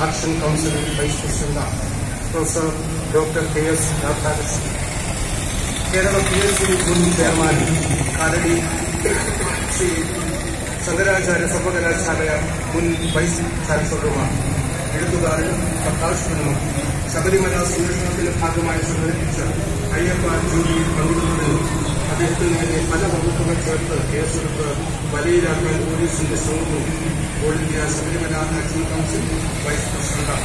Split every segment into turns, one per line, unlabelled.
Action council vice president professor doctor KS Radhakrishnan, Kerala PSC മുൻ chairman Kalady Sree Sankaracharya സർവകലാശാല മുൻ വൈസ് ചാൻസലറുമാർ, എഴുത്തുകാരൻ പ്രകാശനും ശബരിമല സംരക്ഷണത്തിന്റെ ഭാഗമായി സംഘടിപ്പിച്ച അയ്യപ്പ ജൂബിലിയിൽ പങ്കെടുക്കുന്നതിനും അദ്ദേഹത്തിന് നേരെ പല വകുപ്പുകൾ ചേർത്ത് കേസെടുത്ത് വലയിലാക്കാൻ പോലീസിന്റെ ശ്രമവും all India Sabarimala action council vice president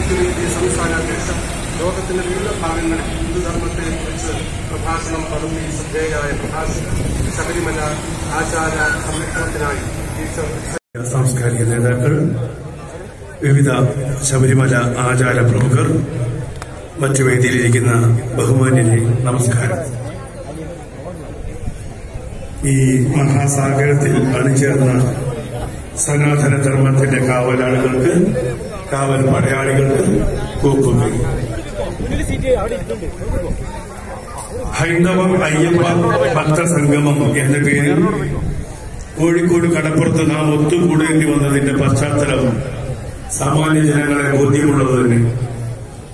Srimathi സംസ്ഥാന അധ്യക്ഷ ലോകത്തിന്റെ വിവിധ ഭാഗങ്ങളിൽ ഹിന്ദുധർമ്മത്തെക്കുറിച്ച് പ്രഭാഷണം നടത്തി ശ്രദ്ധേയായ പ്രഭാഷകൻ, ശബരിമല ആചാര സംരക്ഷണത്തിനായി
സാംസ്കാരിക നേതാക്കൾ, വിവിധ ശബരിമല ആചാര പ്രമുഖർ, മറ്റു വേദിയിലിരിക്കുന്ന ബഹുമാന്യരെ നമസ്കാരം. ഈ മഹാസാഗരത്തിൽ അണിചേർന്ന സനാതന ധർമ്മത്തിന്റെ കാവലാളുകൾക്ക്, കാവൽ പടയാളികൾക്ക് കൂപ്പുകൾ. ഹൈന്ദവ അയ്യപ്പ ഭക്തസംഗമം എന്ന പേരിൽ കോഴിക്കോട് കടപ്പുറത്ത് നാം ഒത്തുകൂടേണ്ടി വന്നതിന്റെ പശ്ചാത്തലം സാമാന്യ ജനങ്ങളെ ബോധ്യമുള്ളത് തന്നെ.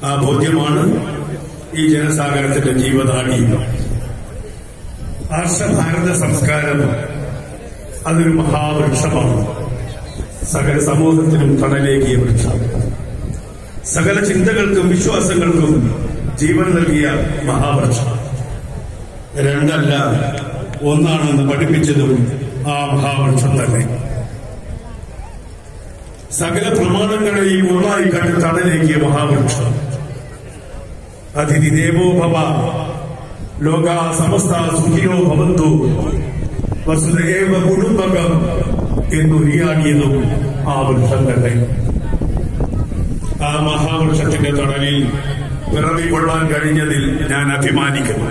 ആ ബോധ്യമാണ് ഈ ജനസാഗരത്തിന്റെ ജീവനാടി. ആർഷഭാരത സംസ്കാരം അതൊരു മഹാവൃക്ഷമാണ്. സകല സമൂഹത്തിനും തണലേകിയ വൃക്ഷം, സകല ചിന്തകൾക്കും വിശ്വാസങ്ങൾക്കും ജീവൻ നൽകിയ മഹാവൃക്ഷം. രണ്ടല്ല ഒന്നാണെന്ന് പഠിപ്പിച്ചതും ആ മഹാവൃക്ഷം തന്നെ. സകല പ്രമാണങ്ങളെയും ഒന്നായി കണ്ട് തണലേക്കിയ മഹാവൃക്ഷം. അതിഥി ദേവോ ഭവ, ലോകാ സമസ്ത സുഖിനോ ഭവന്തു, വസുദേവ കുടുംബകം എന്നുരിയാടിയതും ആ വൃക്ഷം തന്നെ. ആ മഹാവൃക്ഷത്തിന്റെ തണലിൽ പിറവികൊള്ളാൻ കഴിഞ്ഞതിൽ ഞാൻ അഭിമാനിക്കുന്നു.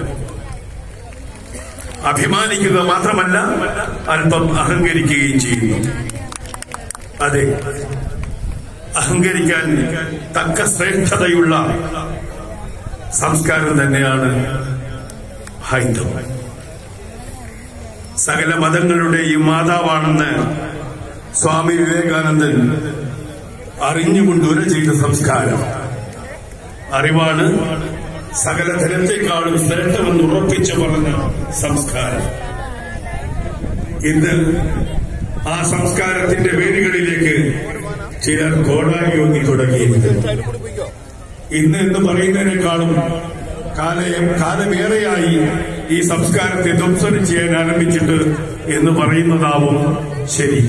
അഭിമാനിക്കുക മാത്രമല്ല, അല്പം അഹങ്കരിക്കുകയും ചെയ്യുന്നു. അതെ, അഹങ്കരിക്കാൻ തക്ക ശ്രേഷ്ഠതയുള്ള സംസ്കാരം തന്നെയാണ് ഹൈന്ദവം. സകല മതങ്ങളുടെയും മാതാവാണെന്ന് സ്വാമി വിവേകാനന്ദൻ അറിഞ്ഞുകൊണ്ട് ഉര ചെയ്ത സംസ്കാരം. അറിവാണ് സകല ധനത്തെക്കാളും ശ്രേഷ്ഠമെന്ന് ഉറപ്പിച്ചു പറഞ്ഞ സംസ്കാരം. ഇന്ന് ആ സംസ്കാരത്തിന്റെ വേരുകളിലേക്ക് ചിലർ കോടായോങ്ങി തുടങ്ങിയിരിക്കുന്നു. ഇന്ന് എന്ന് പറയുന്നതിനേക്കാളും കാലമേറെയായി ഈ സംസ്കാരത്തെ ധ്വംസനം ചെയ്യാൻ ആരംഭിച്ചിട്ട് എന്ന് പറയുന്നതാവും ശരി.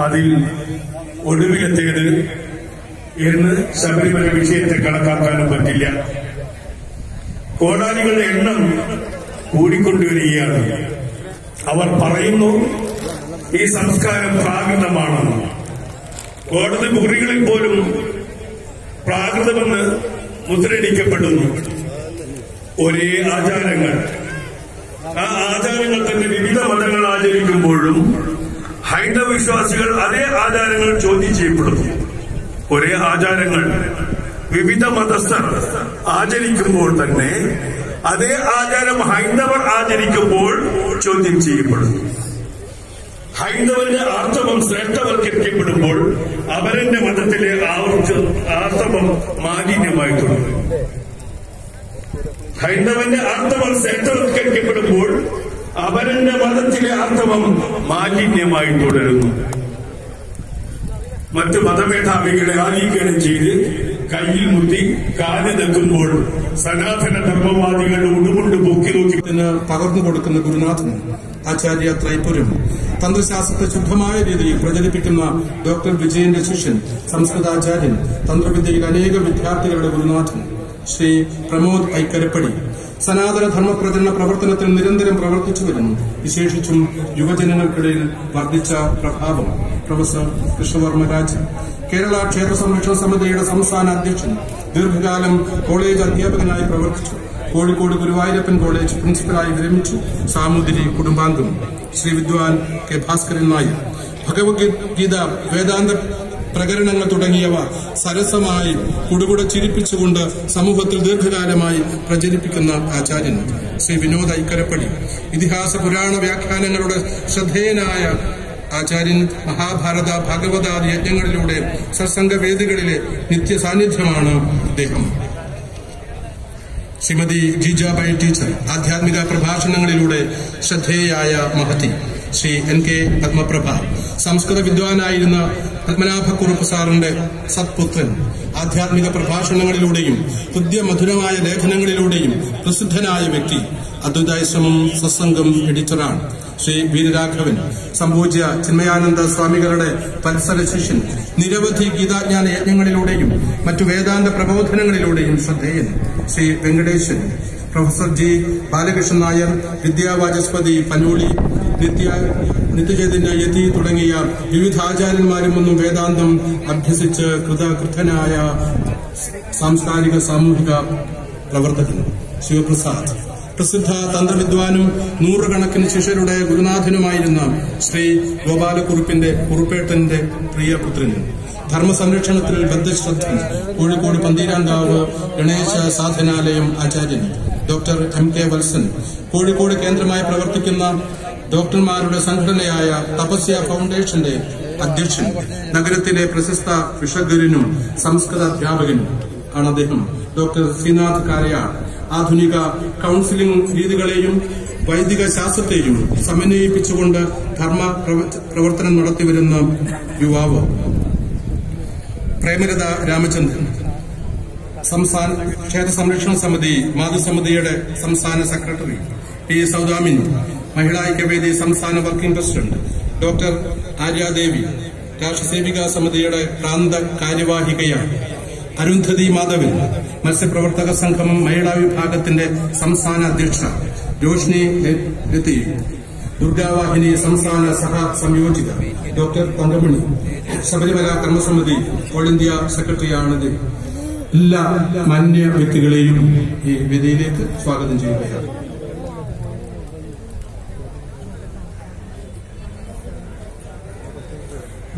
അതിൽ ഒടുവിലത്തേത് എന്ന് ശബരിമല വിഷയത്തെ കണക്കാക്കാനും പറ്റില്ല. കോടാലികളുടെ എണ്ണം കൂടിക്കൊണ്ടുവരികയാണ്. അവർ പറയുന്നു ഈ സംസ്കാരം പ്രാകൃതമാണെന്ന്. കോടതി മുറികളിൽ പോലും പ്രാകൃതമെന്ന് മുദ്രടിക്കപ്പെടുന്നു. ഒരേ ആചാരങ്ങൾ, ആ ആചാരങ്ങൾ തന്നെ വിവിധ മതങ്ങൾ ആചരിക്കുമ്പോഴും ഹൈന്ദവ വിശ്വാസികൾ അതേ ആചാരങ്ങൾ ചോദ്യം ചെയ്യപ്പെടുന്നു. ഒരേ ആചാരങ്ങൾ വിവിധ മതസ്ഥർ ആചരിക്കുമ്പോൾ തന്നെ അതേ ആചാരം ഹൈന്ദവർ ആചരിക്കുമ്പോൾ ചോദ്യം ചെയ്യപ്പെടുന്നു. ഹൈന്ദവന്റെ ആർത്തവം ശ്രേഷ്ഠവൽക്കരിക്കപ്പെടുമ്പോൾ അവരന്റെ മതത്തിലെ ആർത്തവം മാലിന്യമായി തുടങ്ങും. ഹൈന്ദവന്റെ ആർത്തവം ശ്രേഷ്ഠവൽക്കരിക്കപ്പെടുമ്പോൾ അവരന്റെ മതത്തിലെ ആർത്തവം മാലിന്യമായി തുടരുന്നു. മറ്റ് മതമേധാവികളെ ആലിംഗനം ചെയ്ത് കയ്യിൽ മുത്തി കാല് നിൽക്കുമ്പോൾ സനാതന ധർമ്മവാദികളുടെ ഉടുമുണ്ട് പൊക്കി നോക്കി
പകർന്നു കൊടുക്കുന്ന ഗുരുനാഥനും ആചാര്യ ത്രൈപുരം, തന്ത്രശാസ്ത്രത്തെ ശുദ്ധമായ രീതിയിൽ പ്രചരിപ്പിക്കുന്ന ഡോക്ടർ വിജയന്റെ ശിഷ്യൻ, സംസ്കൃതാചാര്യൻ, തന്ത്രവിദ്യയിൽ അനേക വിദ്യാർത്ഥികളുടെ ഗുരുനാഥൻ ശ്രീ പ്രമോദ് ഐക്കരപ്പടി സനാതന ധർമ്മപ്രചരണ പ്രവർത്തനത്തിൽ നിരന്തരം പ്രവർത്തിച്ചു വരുന്നു. വിശേഷിച്ചും യുവജനങ്ങൾക്കിടയിൽ വർദ്ധിച്ച പ്രഭാവം പ്രൊഫസർ കൃഷ്ണവർമ്മരാജ്, കേരള ക്ഷേത്ര സംരക്ഷണ സമിതിയുടെ സംസ്ഥാന അധ്യക്ഷൻ, ദീർഘകാലം കോളേജ് അധ്യാപകനായി പ്രവർത്തിച്ചു. കോഴിക്കോട് ഗുരുവായൂരപ്പൻ കോളേജ് പ്രിൻസിപ്പലായി വിരമിച്ചു. സാമൂതിരി കുടുംബാംഗം ശ്രീ വിദ്വാൻ കെ ഭാസ്കരൻ നായർ, ഭഗവത്ഗീത, വേദാന്ത പ്രകരണങ്ങൾ തുടങ്ങിയവ സരസമായി കുടുകുട ചിരിപ്പിച്ചുകൊണ്ട് സമൂഹത്തിൽ ദീർഘകാലമായി പ്രചരിപ്പിക്കുന്ന ആചാര്യൻ ശ്രീ വിനോദ് ഐക്കരപ്പടി, ഇതിഹാസ പുരാണ വ്യാഖ്യാനങ്ങളുടെ ശ്രദ്ധേയനായ ആചാര്യൻ മഹാഭാരത ഭാഗവതാദി യജ്ഞങ്ങളിലൂടെ സത്സംഗവേദികളിലെ നിത്യ സാന്നിധ്യമാണ് അദ്ദേഹം. ശ്രീമതി ജീജാബായി ടീച്ചർ ആധ്യാത്മിക പ്രഭാഷണങ്ങളിലൂടെ ശ്രദ്ധേയായ മഹതി. ശ്രീ NK പത്മപ്രഭ സംസ്കൃത വിദ്വാനായിരുന്ന പത്മനാഭക്കുറുപ്പ് സാറിന്റെ സത്പുത്രൻ. ആധ്യാത്മിക പ്രഭാഷണങ്ങളിലൂടെയും ഹൃദ്യമധുരമായ ലേഖനങ്ങളിലൂടെയും പ്രസിദ്ധനായ വ്യക്തി. അദ്വൈതാശ്രമം സത്സംഗം എഡിറ്ററാണ്. ശ്രീ വീരരാഘവൻ സംപൂജ്യ ചിന്മയാനന്ദ സ്വാമികളുടെ പത്സര ശിഷ്യൻ. നിരവധി ഗീതാജ്ഞാന യജ്ഞങ്ങളിലൂടെയും മറ്റു വേദാന്ത പ്രബോധനങ്ങളിലൂടെയും ശ്രദ്ധേയൻ. ശ്രീ വെങ്കടേശൻ. Professor G. ബാലകൃഷ്ണൻ നായർ, വിദ്യാവാചസ്പതി പനോളി, നിത്യചൈതന്യ യതി തുടങ്ങിയ വിവിധ ആചാര്യന്മാരും ഒന്നും വേദാന്തം അഭ്യസിച്ച് കൃതകൃത്യനായ സാംസ്കാരിക സാമൂഹിക പ്രവർത്തകൻ. ശിവപ്രസാദ്. പ്രസിദ്ധ തന്ത്രവിദ്വാനും നൂറുകണക്കിന് ശിഷ്യരുടെ ഗുരുനാഥനുമായിരുന്ന ശ്രീ ഗോപാലക്കുറുപ്പിന്റെ കുറുപ്പേട്ടന്റെ പ്രിയപുത്രൻ. ധർമ്മസംരക്ഷണത്തിൽ ബദ്ധശ്രദ്ധൻ. കോഴിക്കോട് പന്തീരാങ്കാവ് ഗണേശ സാധനാലയം ആചാര്യൻ. Doctor MK Valsan. കോഴിക്കോട് കേന്ദ്രമായി പ്രവർത്തിക്കുന്ന ഡോക്ടർമാരുടെ സംഘടനയായ തപസ്യ ഫൗണ്ടേഷന്റെ അധ്യക്ഷൻ. നഗരത്തിലെ പ്രശസ്ത വിഷഗുരുനും സംസ്കൃത അധ്യാപകനും ആണ് അദ്ദേഹം. ഡോക്ടർ ശ്രീനാഥ് കാരയാർ. ആധുനിക കൌൺസിലിംഗ് രീതികളെയും വൈദിക ശാസ്ത്രത്തെയും സമന്വയിപ്പിച്ചുകൊണ്ട് ധർമ്മ പ്രവർത്തനം നടത്തിവരുന്ന യുവാവ്. പ്രേമലത രാമചന്ദ്രൻ. സംസ്ഥാന ക്ഷേത്ര സംരക്ഷണ സമിതി മാതൃസമിതിയുടെ സംസ്ഥാന സെക്രട്ടറി. P. സൗദാമിനി. മഹിളാ ഐക്യവേദി സംസ്ഥാന വർക്കിംഗ് പ്രസിഡന്റ്. ഡോക്ടർ ആര്യാദേവി രാഷ്ട്രസേവികാ സമിതിയുടെ പ്രാന്ത കാര്യവാഹികയാണ്. അരുന്ധതി മാധവൻ. മത്സ്യപ്രവർത്തക സംഘം മഹിളാ വിഭാഗത്തിന്റെ സംസ്ഥാന അധ്യക്ഷ. രോഷ്നി ലത്തി. ദുർഗാവാഹിനി സംസ്ഥാന സഹ സംയോജിത. ഡോക്ടർ തങ്കമണി. ശബരിമല കർമ്മസമിതി ഓൾ ഇന്ത്യ സെക്രട്ടറിയാണിത്. എല്ലാ മാന്യ വ്യക്തികളെയും ഈ വേദിയിലേക്ക് സ്വാഗതം ചെയ്യുകയാണ്.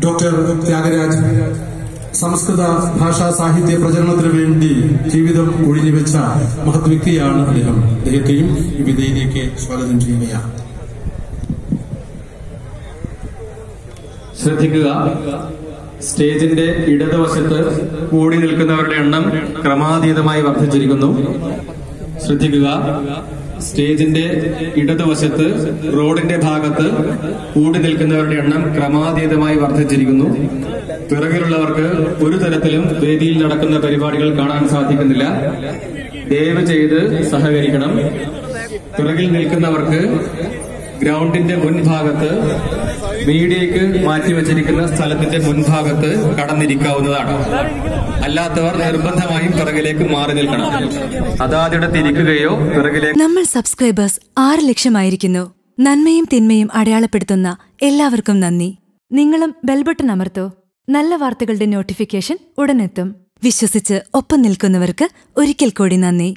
ഡോക്ടർ ത്യാഗരാജ് സംസ്കൃത ഭാഷാ സാഹിത്യ പ്രചരണത്തിന് വേണ്ടി ജീവിതം ഒഴിഞ്ഞുവെച്ച മഹത് വ്യക്തിയാണ് അദ്ദേഹം. അദ്ദേഹത്തെയും ഈ വേദിയിലേക്ക് സ്വാഗതം ചെയ്യുകയാണ്.
ശ്രദ്ധിക്കുക, സ്റ്റേജിന്റെ ഇടതുവശത്ത് കൂടി നിൽക്കുന്നവരുടെ എണ്ണം ക്രമാതീതമായി വർദ്ധിച്ചിരിക്കുന്നു. ശ്രദ്ധിക്കുക, സ്റ്റേജിന്റെ ഇടതുവശത്ത് റോഡിന്റെ ഭാഗത്ത് കൂടി നിൽക്കുന്നവരുടെ എണ്ണം ക്രമാതീതമായി വർദ്ധിച്ചിരിക്കുന്നു. പിറകിലുള്ളവർക്ക് ഒരു തരത്തിലും വേദിയിൽ നടക്കുന്ന പരിപാടികൾ കാണാൻ സാധിക്കുന്നില്ല. ദയവ് ചെയ്ത് സഹകരിക്കണം. പിറകിൽ നിൽക്കുന്നവർക്ക് ഗ്രൗണ്ടിന്റെ മുൻഭാഗത്ത് മീഡിയയ്ക്ക് മാറ്റിവെച്ചിരിക്കുന്ന സ്ഥലത്തിന്റെ മുൻഭാഗത്ത് കടന്നിരിക്കാവുന്നതാണ്. അല്ലാത്തവർ നിർബന്ധമായും പിറകിലേക്ക് മാറി നിൽക്കണം. അതാതിടത്ത് ഇരിക്കുകയോ പിറകിലേക്ക്.
നമ്മൾ സബ്സ്ക്രൈബേഴ്സ് 6 ലക്ഷമായിരിക്കുന്നു. നന്മയും തിന്മയും അടയാളപ്പെടുത്തുന്ന എല്ലാവർക്കും നന്ദി. നിങ്ങളും ബെൽബട്ടൺ അമർത്തോ. നല്ല വാർത്തകളുടെ നോട്ടിഫിക്കേഷൻ ഉടനെത്തും. വിശ്വസിച്ച് ഒപ്പം നിൽക്കുന്നവർക്ക് ഒരിക്കൽ കൂടി നന്ദി.